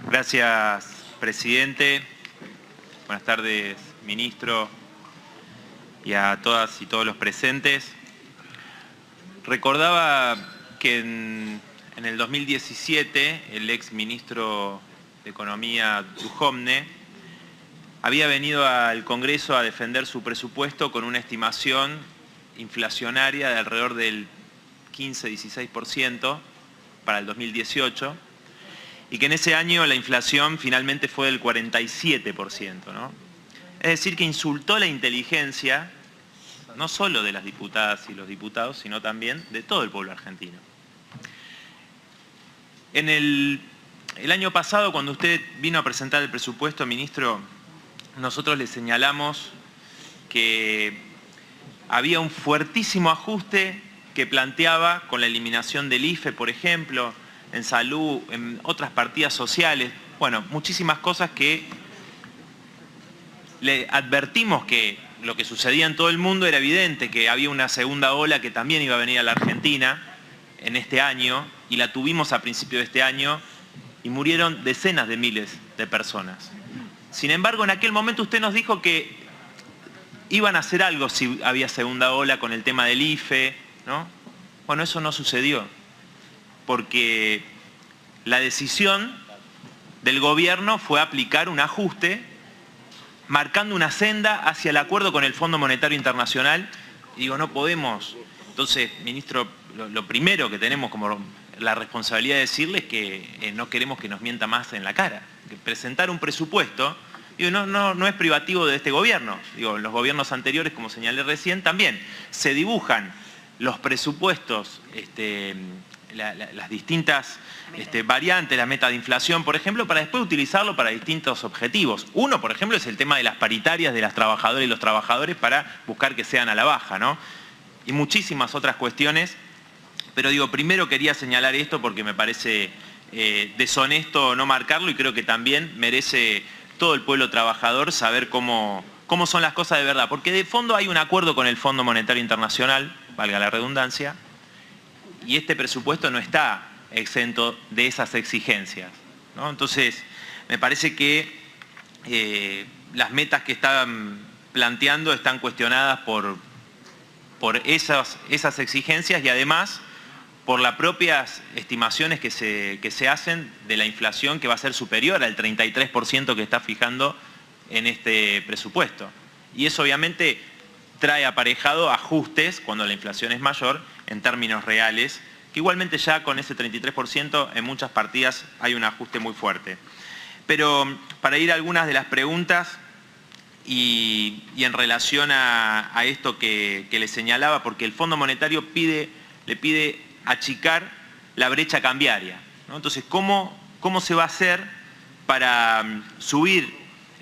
Gracias, presidente. Buenas tardes, ministro, y a todas y todos los presentes. Recordaba que en el 2017 el ex ministro de Economía, Duhovne, había venido al Congreso a defender su presupuesto con una estimación inflacionaria de alrededor del 15-16% para el 2018, y que en ese año la inflación finalmente fue del 47%, ¿no? Es decir, que insultó la inteligencia no solo de las diputadas y los diputados, sino también de todo el pueblo argentino. En el año pasado, cuando usted vino a presentar el presupuesto, ministro, nosotros le señalamos que había un fuertísimo ajuste que planteaba con la eliminación del IFE, por ejemplo, en salud, en otras partidas sociales, bueno, muchísimas cosas que le advertimos que lo que sucedía en todo el mundo era evidente, que había una segunda ola que también iba a venir a la Argentina en este año, y la tuvimos a principio de este año, y murieron decenas de miles de personas. Sin embargo, en aquel momento usted nos dijo que iban a hacer algo si había segunda ola con el tema del IFE, ¿no? Bueno, eso no sucedió, porque la decisión del gobierno fue aplicar un ajuste marcando una senda hacia el acuerdo con el Fondo Monetario Internacional. Y digo, no podemos. Entonces, ministro, lo primero que tenemos como la responsabilidad de decirle es que no queremos que nos mienta más en la cara. Que presentar un presupuesto, digo, no es privativo de este gobierno. Digo, en los gobiernos anteriores, como señalé recién, también se dibujan los presupuestos, las distintas variantes, la meta de inflación, por ejemplo, para después utilizarlo para distintos objetivos. Uno, por ejemplo, es el tema de las paritarias de las trabajadoras y los trabajadores para buscar que sean a la baja, ¿no? Y muchísimas otras cuestiones. Pero digo, primero quería señalar esto porque me parece deshonesto no marcarlo, y creo que también merece todo el pueblo trabajador saber cómo son las cosas de verdad. Porque de fondo hay un acuerdo con el Fondo Monetario Internacional, valga la redundancia, y este presupuesto no está exento de esas exigencias, ¿no? Entonces, me parece que las metas que están planteando están cuestionadas por esas exigencias, y además por las propias estimaciones que se hacen de la inflación, que va a ser superior al 33% que está fijando en este presupuesto. Y eso obviamente trae aparejado ajustes cuando la inflación es mayor en términos reales, que igualmente ya con ese 33% en muchas partidas hay un ajuste muy fuerte. Pero para ir a algunas de las preguntas y en relación a esto que le señalaba, porque el Fondo Monetario le pide achicar la brecha cambiaria, ¿no? Entonces, ¿cómo se va a hacer para subir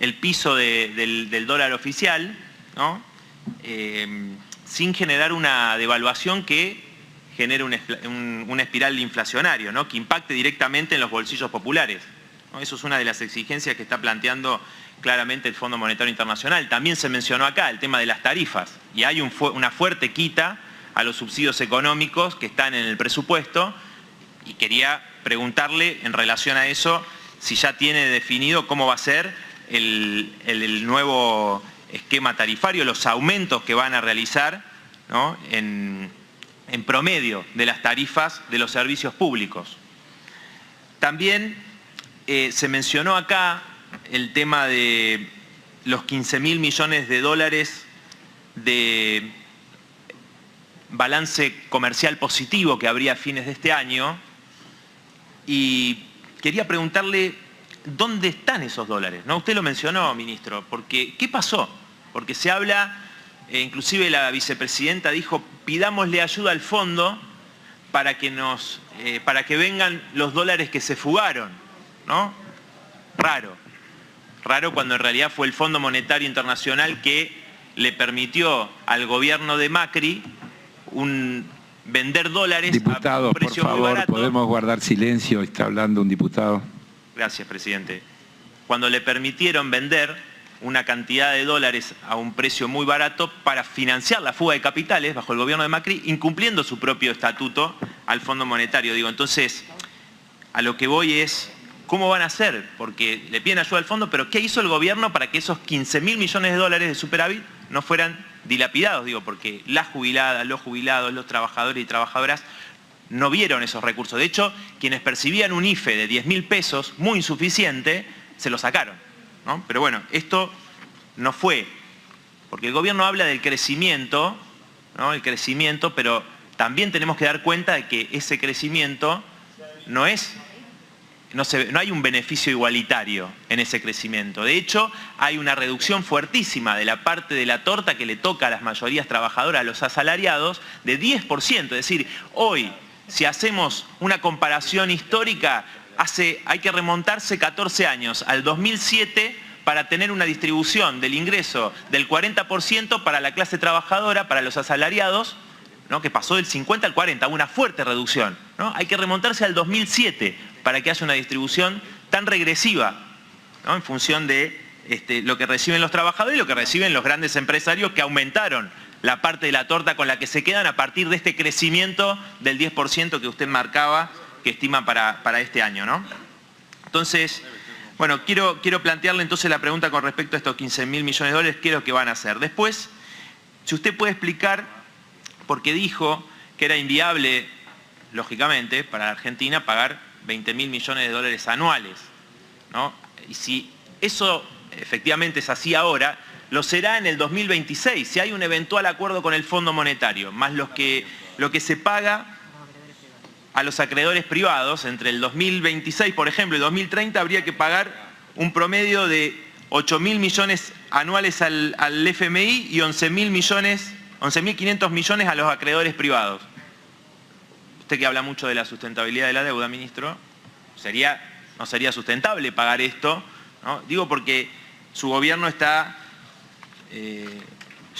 el piso del dólar oficial, ¿no? Sin generar una devaluación que genere una espiral inflacionaria, ¿no? Que impacte directamente en los bolsillos populares, ¿no? Eso es una de las exigencias que está planteando claramente el Fondo Monetario Internacional. También se mencionó acá el tema de las tarifas, y hay una fuerte quita a los subsidios económicos que están en el presupuesto, y quería preguntarle en relación a eso si ya tiene definido cómo va a ser el nuevo esquema tarifario, los aumentos que van a realizar, ¿no? en promedio de las tarifas de los servicios públicos. También se mencionó acá el tema de los 15.000 millones de dólares de balance comercial positivo que habría a fines de este año, y quería preguntarle dónde están esos dólares, ¿no? Usted lo mencionó, ministro, porque ¿qué pasó? Porque se habla, inclusive la vicepresidenta dijo, pidámosle ayuda al fondo para que vengan los dólares que se fugaron, ¿no? Raro cuando en realidad fue el Fondo Monetario Internacional que le permitió al gobierno de Macri vender dólares a un precio muy barato. Diputado, por favor, ¿podemos guardar silencio? Está hablando un diputado. Gracias, presidente. Cuando le permitieron vender una cantidad de dólares a un precio muy barato para financiar la fuga de capitales bajo el gobierno de Macri, incumpliendo su propio estatuto al Fondo Monetario. Digo, entonces, a lo que voy es, ¿cómo van a hacer? Porque le piden ayuda al fondo, pero ¿qué hizo el gobierno para que esos 15.000 millones de dólares de superávit no fueran dilapidados? Digo, porque las jubiladas, los jubilados, los trabajadores y trabajadoras no vieron esos recursos. De hecho, quienes percibían un IFE de 10.000 pesos, muy insuficiente, se lo sacaron, ¿no? Pero bueno, esto no fue, porque el gobierno habla del crecimiento, ¿no? El crecimiento, pero también tenemos que dar cuenta de que ese crecimiento no hay un beneficio igualitario en ese crecimiento. De hecho, hay una reducción fuertísima de la parte de la torta que le toca a las mayorías trabajadoras, a los asalariados, de 10%. Es decir, hoy, si hacemos una comparación histórica, hay que remontarse 14 años, al 2007, para tener una distribución del ingreso del 40% para la clase trabajadora, para los asalariados, ¿no? Que pasó del 50 al 40, una fuerte reducción, ¿no? Hay que remontarse al 2007 para que haya una distribución tan regresiva, ¿no? En función de lo que reciben los trabajadores y lo que reciben los grandes empresarios, que aumentaron la parte de la torta con la que se quedan a partir de este crecimiento del 10% que usted marcaba, que estima para este año, ¿no? Entonces, bueno, quiero plantearle entonces la pregunta con respecto a estos 15.000 millones de dólares, ¿qué es lo que van a hacer? Después, si usted puede explicar, porque dijo que era inviable, lógicamente, para la Argentina pagar 20.000 millones de dólares anuales, ¿no? Y si eso efectivamente es así ahora, lo será en el 2026, si hay un eventual acuerdo con el Fondo Monetario, más lo que se paga a los acreedores privados. Entre el 2026, por ejemplo, y 2030 habría que pagar un promedio de 8.000 millones anuales al FMI y 11.500 millones a los acreedores privados. Usted que habla mucho de la sustentabilidad de la deuda, ministro, no sería sustentable pagar esto, ¿no? Digo porque su gobierno está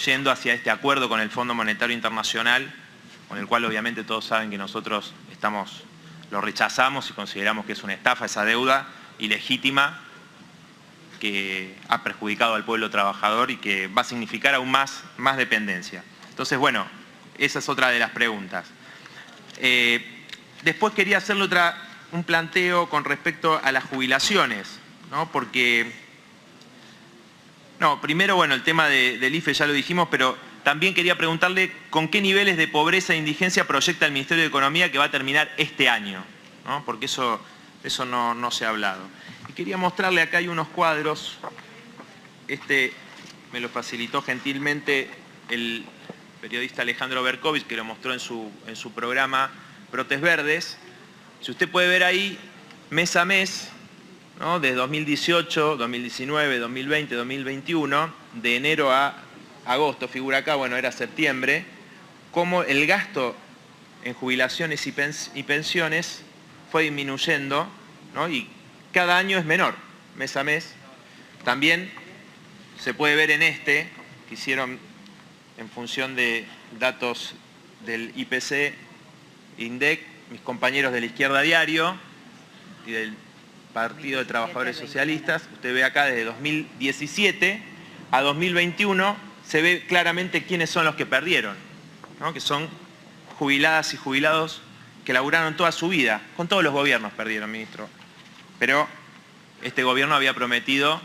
yendo hacia este acuerdo con el Fondo Monetario Internacional, con el cual obviamente todos saben que nosotros lo rechazamos y consideramos que es una estafa esa deuda ilegítima que ha perjudicado al pueblo trabajador y que va a significar aún más dependencia. Entonces, bueno, esa es otra de las preguntas. Después quería hacerle un planteo con respecto a las jubilaciones, ¿no? Primero, bueno, el tema del IFE ya lo dijimos, pero también quería preguntarle con qué niveles de pobreza e indigencia proyecta el Ministerio de Economía que va a terminar este año, ¿no? Porque eso no se ha hablado. Y quería mostrarle, acá hay unos cuadros, me lo facilitó gentilmente el periodista Alejandro Berkovich, que lo mostró en su programa Brotes Verdes. Si usted puede ver ahí, mes a mes, ¿no? De 2018, 2019, 2020, 2021, de enero a agosto, figura acá, bueno, era septiembre, cómo el gasto en jubilaciones y pensiones fue disminuyendo, ¿no? Y cada año es menor, mes a mes. También se puede ver en que hicieron en función de datos del IPC, INDEC, mis compañeros de la Izquierda Diario y del Partido de Trabajadores Socialistas. Usted ve acá desde 2017 a 2021, se ve claramente quiénes son los que perdieron, ¿no? Que son jubiladas y jubilados que laburaron toda su vida. Con todos los gobiernos perdieron, ministro. Pero este gobierno había prometido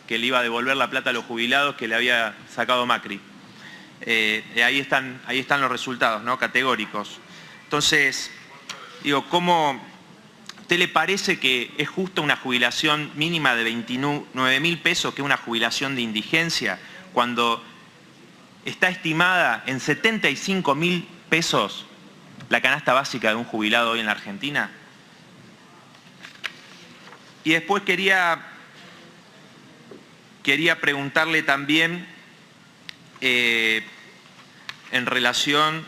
que le iba a devolver la plata a los jubilados que le había sacado Macri. Ahí están los resultados, ¿no? Categóricos. Entonces, digo, ¿cómo usted le parece que es justa una jubilación mínima de 29.000 pesos, que es una jubilación de indigencia, cuando está estimada en 75.000 pesos la canasta básica de un jubilado hoy en la Argentina? Y después quería preguntarle también en relación,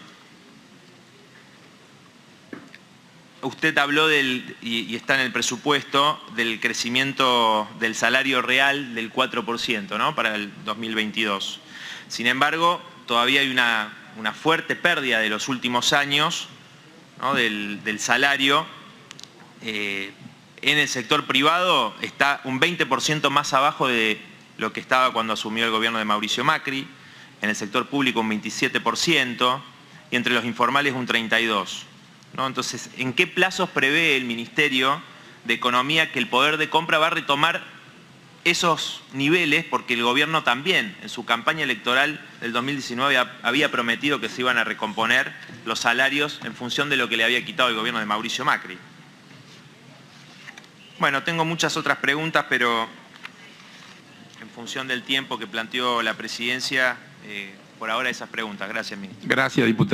usted habló y está en el presupuesto, del crecimiento del salario real del 4%, ¿no? Para el 2022. Sin embargo, todavía hay una fuerte pérdida de los últimos años, ¿no? del salario. En el sector privado está un 20% más abajo de lo que estaba cuando asumió el gobierno de Mauricio Macri. En el sector público un 27% y entre los informales un 32%. ¿No? Entonces, ¿en qué plazos prevé el Ministerio de Economía que el poder de compra va a retomar esos niveles, porque el gobierno también en su campaña electoral del 2019 había prometido que se iban a recomponer los salarios en función de lo que le había quitado el gobierno de Mauricio Macri. Bueno, tengo muchas otras preguntas, pero en función del tiempo que planteó la presidencia, por ahora esas preguntas. Gracias, ministro. Gracias, diputado.